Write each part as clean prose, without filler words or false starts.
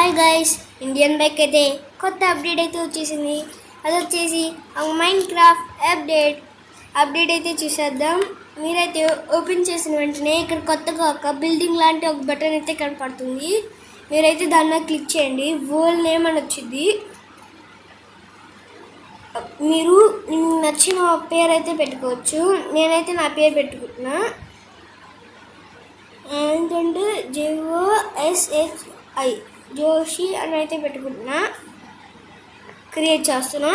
Hi guys, Indian bike అయితే కొత్త update అయితే వచ్చేసింది. అది వచ్చేసి మైండ్ క్రాఫ్ట్ అప్డేట్ అయితే చూసేద్దాం. మీరైతే ఓపెన్ చేసిన వెంటనే ఇక్కడ కొత్తగా ఒక బిల్డింగ్ లాంటి ఒక బటన్ అయితే కనపడుతుంది. మీరైతే దాన్ని క్లిక్ చేయండి. వరల్డ్ నేమ్ అని వచ్చింది. మీరు నచ్చిన పేరు అయితే పెట్టుకోవచ్చు. నేనైతే నా పేరు పెట్టుకుంటున్నా. ఏంటంటే JOSHI జోషి అని అయితే పెట్టుకుంటున్నా. క్రియేట్ చేస్తున్నా.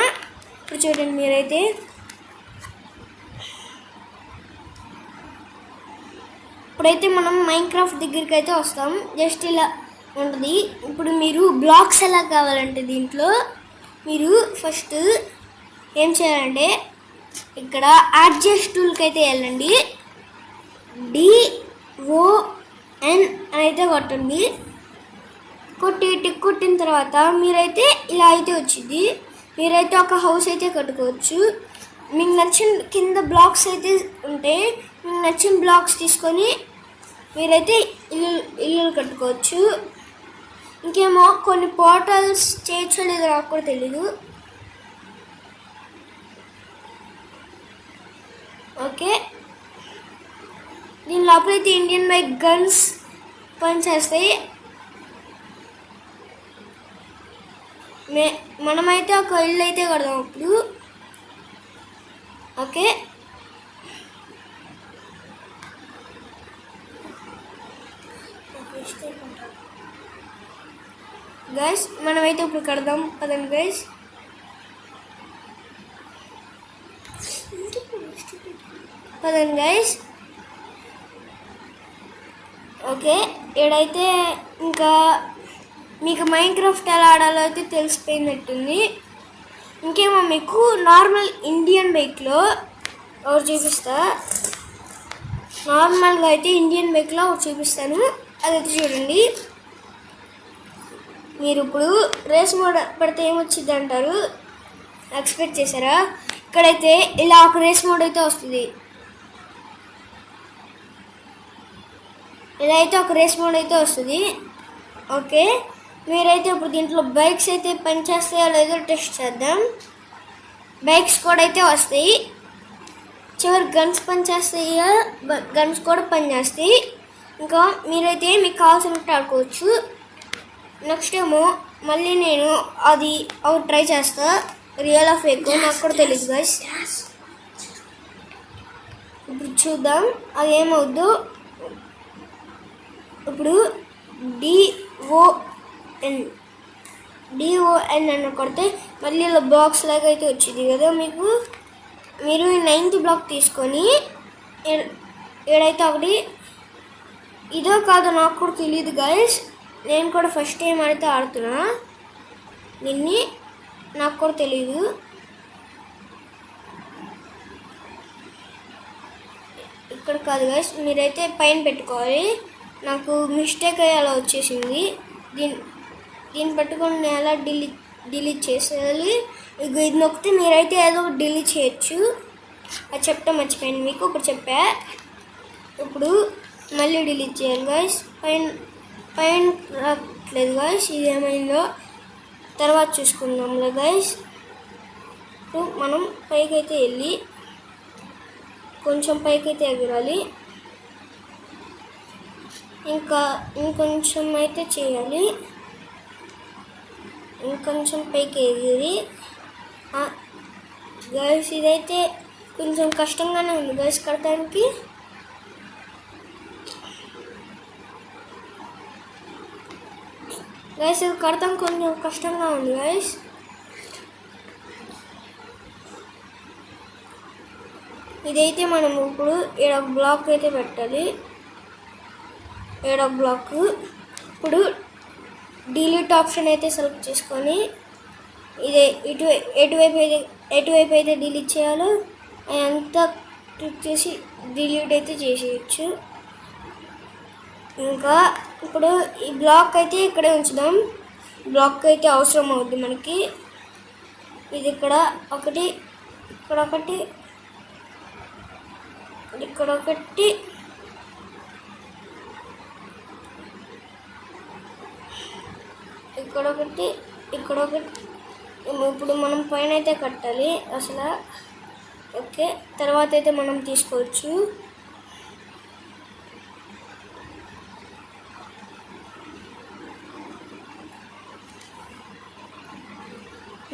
ఇప్పుడు చూడండి, మీరైతే ఇప్పుడైతే మనం మైన్క్రాఫ్ట్ దగ్గరికి అయితే వస్తాం. జస్ట్ ఇలా ఉంటుంది. ఇప్పుడు మీరు బ్లాక్స్ ఎలా కావాలంటే దీంట్లో మీరు ఫస్ట్ ఏం చేయాలంటే ఇక్కడ అడ్జస్ట్ టూల్కి అయితే వెళ్ళండి. DON అని అయితే కొట్టండి. కొట్టిన తర్వాత మీరైతే ఇలా అయితే వచ్చింది. మీరైతే ఒక హౌస్ అయితే కట్టుకోవచ్చు. మీకు నచ్చిన కింద బ్లాక్స్ అయితే ఉంటే మీకు నచ్చిన బ్లాక్స్ తీసుకొని మీరైతే ఇల్లు కట్టుకోవచ్చు. ఇంకేమో కొన్ని పోర్టల్స్ చేయొచ్చో లేదో నాకు కూడా తెలీదు. ఓకే, దీని లోపలైతే ఇండియన్ బైక్ గన్స్ పనిచేస్తాయి. మనమైతే ఒక ఇల్లు అయితే కడదాం ఇప్పుడు. ఓకే, గైస్ మనమైతే ఇప్పుడు కడదాం పదండి గైస్. ఓకే, ఇక్కడైతే ఇంకా మీకు మైన్క్రాఫ్ట్ ఎలా ఆడాలో అయితే తెలిసిపోయినట్టుంది. ఇంకేమో మీకు నార్మల్ ఇండియన్ బైక్లో ఒకటి చూపిస్తా. నార్మల్గా అయితే ఇండియన్ బైక్లో ఒకటి చూపిస్తాను. అదైతే చూడండి. మీరు ఇప్పుడు రేస్ మోడ్ పడితే ఏమొచ్చింది అంటారు, ఎక్స్పెక్ట్ చేశారా? ఇక్కడైతే ఇలా ఒక రేస్ మోడ్ అయితే వస్తుంది. ఇలా అయితే ఒక రేస్ మోడ్ అయితే వస్తుంది. ఓకే, మీరైతే ఇప్పుడు దీంట్లో బైక్స్ అయితే పనిచేస్తాయో లేదో టెస్ట్ చేద్దాం. బైక్స్ కూడా అయితే వస్తాయి. చివరి గన్స్ పనిచేస్తాయో, గన్స్ కూడా పనిచేస్తాయి. ఇంకా మీరైతే మీకు కావాల్సినట్టు ఆడుకోవచ్చు. నెక్స్ట్ ఏమో మళ్ళీ నేను అది ట్రై చేస్తా. రియల్ ఆఫ్ ఫేక్ నాకు కూడా తెలియదు గైస్. ఇప్పుడు చూద్దాం అది ఏమవుద్దు. ఇప్పుడు DON అని కొడితే మళ్ళీ ఇలా బాక్స్ లాగా అయితే వచ్చింది కదా మీకు. మీరు 9th బ్లాక్ తీసుకొని ఏడైతే ఒకటి ఇదో కాదో నాకు కూడా తెలియదు గైస్. నేను కూడా ఫస్ట్ టైం అయితే ఆడుతున్నా దీన్ని, నాకు కూడా తెలీదు. ఇక్కడ కాదు గైస్, మీరైతే పైన పెట్టుకోవాలి. నాకు మిస్టేక్ అయ్యి అలా వచ్చేసింది. దీన్ని పట్టుకొని నేను ఎలా డిలీట్ చేసేయాలి. ఇది నొక్కితే మీరైతే ఏదో డిలీట్ చేయొచ్చు. అది చెప్తా మర్చిపోయాను మీకు, ఇప్పుడు చెప్పా. ఇప్పుడు మళ్ళీ డిలీట్ చేయాలి గైస్. పైన రావట్లేదు గైస్, ఇది ఏమైందో తర్వాత చూసుకుందాంలే గైస్. మనం పైకి అయితే వెళ్ళి కొంచెం పైకి అయితే ఎగరాలి. ఇంకొంచెం అయితే చేయాలి. ఇంకొంచెం పైకి ఎగిరి గైస్ ఇదైతే కొంచెం కష్టంగానే ఉంది గైస్ కడటానికి. గైస్ ఇది కడతాం కొంచెం కష్టంగా ఉంది గైస్. ఇదైతే మనం ఇప్పుడు ఈడ బ్లాక్ అయితే పెట్టాలి. ఏడో బ్లాక్. ఇప్పుడు డిలీట్ ఆప్షన్ అయితే సెలెక్ట్ చేసుకొని ఇదే ఎటువైపు అయితే డిలీట్ చేయాలో అంతా క్లిక్ చేసి డిలీట్ అయితే చేసేయచ్చు. ఇంకా ఇప్పుడు ఈ బ్లాక్ అయితే ఇక్కడే ఉంచుదాం. బ్లాక్ అయితే అవసరం అవుద్ది మనకి. ఇది ఇక్కడ ఒకటి, ఇక్కడ ఒకటి, ఇక్కడ ఒకటి, ఇక్కడ ఒకటి ఇప్పుడు మనం పైన అయితే కట్టాలి అసలు. ఓకే, తర్వాత అయితే మనం తీసుకోవచ్చు.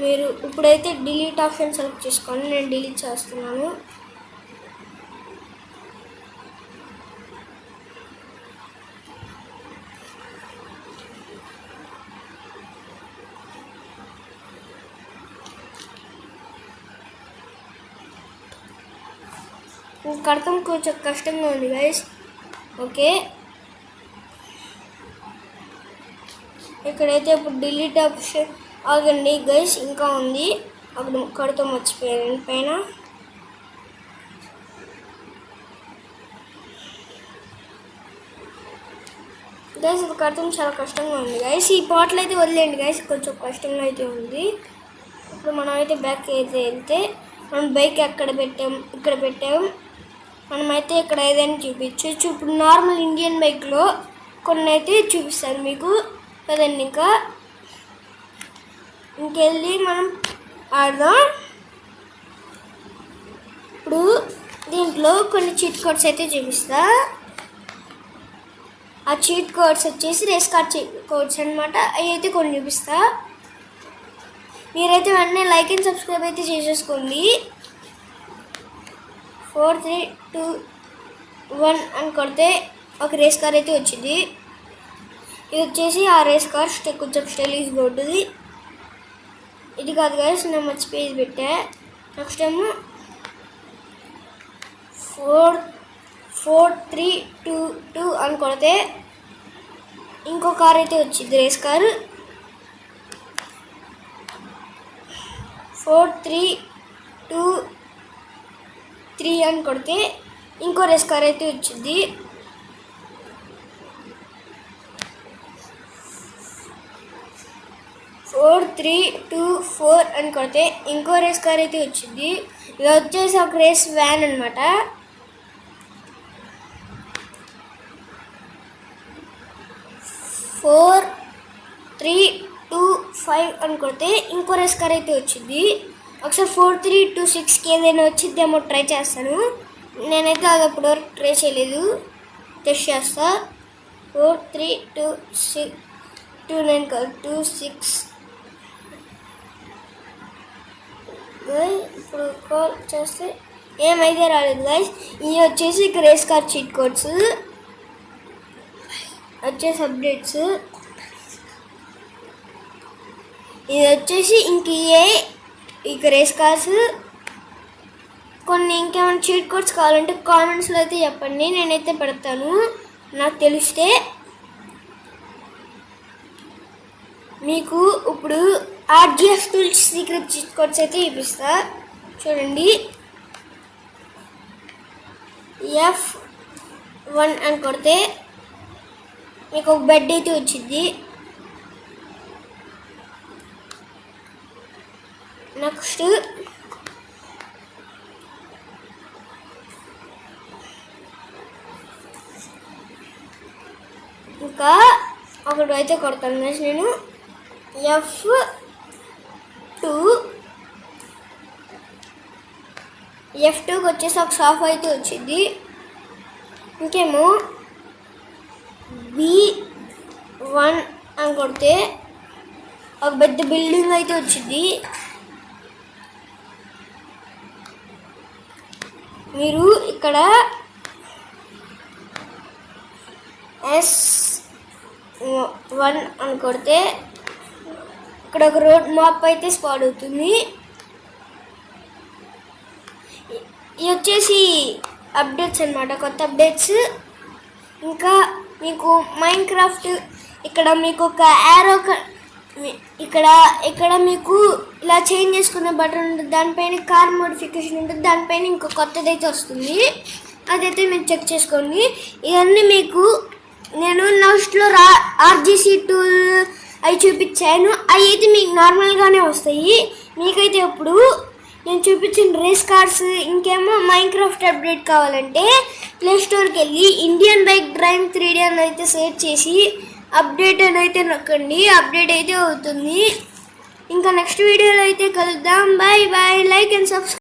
మీరు ఇప్పుడైతే డిలీట్ ఆప్షన్ సెలెక్ట్ చేసుకోండి. నేను డిలీట్ చేస్తున్నాను. కడతాం కొంచెం కష్టంగా ఉంది గైస్. ఓకే, ఇక్కడైతే ఇప్పుడు డిలీట్ ఆప్షన్ ఆగండి గైస్, ఇంకా ఉంది. అప్పుడు కడతాం మర్చిపోయాను పైన. గైస్ ఇది కడతాం చాలా కష్టంగా ఉంది గైస్. ఈ పాటలు అయితే వదిలేండి గైస్, కొంచెం కష్టంగా అయితే ఉంది. ఇప్పుడు మనం అయితే బ్యాక్ అయితే వెళ్తే మనం బైక్ ఎక్కడ పెట్టాం, ఇక్కడ పెట్టాం. మనమైతే ఇక్కడ ఏదైనా చూపించవచ్చు. ఇప్పుడు నార్మల్ ఇండియన్ బైక్లో కొన్ని అయితే చూపిస్తాను మీకు కదండి. ఇంకెళ్ళి మనం ఆడదాం. ఇప్పుడు దీంట్లో కొన్ని చీట్ కోడ్స్ అయితే చూపిస్తా. ఆ చీట్ కోడ్స్ వచ్చేసి రేస్ కార్ చీట్ కోడ్స్ అనమాట. అవి అయితే కొన్ని చూపిస్తా. మీరైతే వెంటనే లైక్ అండ్ సబ్స్క్రైబ్ అయితే చేసేసుకోండి. 4 3 2 1 అని కొడితే ఒక రేస్ కార్ అయితే వచ్చింది. ఇది వచ్చేసి ఆ రేస్ కార్ కొంచెం స్టైలిష్ బోర్డుది. ఇది కాదు గైస్, నేను మర్చిపోయి పెట్టా. నెక్స్ట్ టైము 4 4 3 2 2 అని కొడితే ఇంకో కార్ అయితే వచ్చింది, రేస్ కారు. 4 3 2 3 అని కొడితే ఇంకో రేస్ కార్ అయితే వచ్చింది. 4 3 2 4 అని కొడితే ఇంకో రేస్ కార్ అయితే వచ్చింది. ఇది వచ్చేసి ఒక రేస్ వ్యాన్ అనమాట. ఫోర్ 3 2 5 అని కొడితే ఇంకో రేస్ కార్ అయితే వచ్చింది. ఒకసారి 4 3 2 6కి ఏదైనా వచ్చిద్దేమో ట్రై చేస్తాను. నేనైతే అది అప్పుడు వరకు ట్రై చేయలేదు, టెస్ట్ చేస్తా. 4 3 2 6 2 9 కాదు 2 6. ఇప్పుడు కాల్ చేస్తే ఏమైతే రాలేదు గైస్. ఇవి వచ్చేసి రేస్ కార్ చీట్ కోడ్స్ వచ్చేసి అప్డేట్స్. ఇది వచ్చేసి ఇంక ఇక రేస్ కార్స్. కొన్ని ఇంకేమైనా చీట్ కోడ్స్ కావాలంటే కామెంట్స్లో అయితే చెప్పండి, నేనైతే పెడతాను నాకు తెలిస్తే. మీకు ఇప్పుడు ఆర్జిఎఫ్ టూల్స్ సీక్రెట్ చీట్ కోడ్స్ అయితే చూపిస్తా చూడండి. F1 అని కొడితే మీకు ఒక బెడ్ అయితే వచ్చింది. నెక్స్ట్ ఇంకా ఒకటి అయితే కొడతాను గైస్ నేను. F2కి వచ్చేసి ఒక షాప్ అయితే వచ్చింది. ఇంకేమో B1 అని కొడితే ఒక పెద్ద బిల్డింగ్ అయితే వచ్చింది. మీరు ఇక్కడ S1 అని కొడితే ఇక్కడ ఒక రోడ్ మ్యాప్ అయితే స్పాట్ అవుతుంది. ఇవి వచ్చేసి అప్డేట్స్ అన్నమాట, కొత్త అప్డేట్స్. ఇంకా మీకు మైన్క్రాఫ్ట్ ఇక్కడ మీకు ఒక యారో ఇక్కడ మీకు ఇలా చేంజ్ చేసుకునే బటన్ ఉంటుంది, దానిపైన కార్ మోడిఫికేషన్ ఉంటుంది, దానిపైన ఇంకో కొత్తది అయితే వస్తుంది, అదైతే మీరు చెక్ చేసుకోండి. ఇవన్నీ మీకు నేను లాస్ట్లో ఆర్జీసీ టూల్ అవి చూపించాను, అవి అయితే మీకు నార్మల్గానే వస్తాయి. మీకైతే ఇప్పుడు నేను చూపించిన రేస్ కార్స్ ఇంకేమో మైన్క్రాఫ్ట్ అప్డేట్ కావాలంటే ప్లే స్టోర్కి వెళ్ళి ఇండియన్ బైక్ డ్రైవింగ్ 3D అని అయితే సెర్చ్ చేసి అప్డేట్ అని అయితే నొక్కండి, అప్డేట్ అయితే అవుతుంది. ఇంకా నెక్స్ట్ వీడియోలో అయితే కలుద్దాం. Bye bye. Like and subscribe.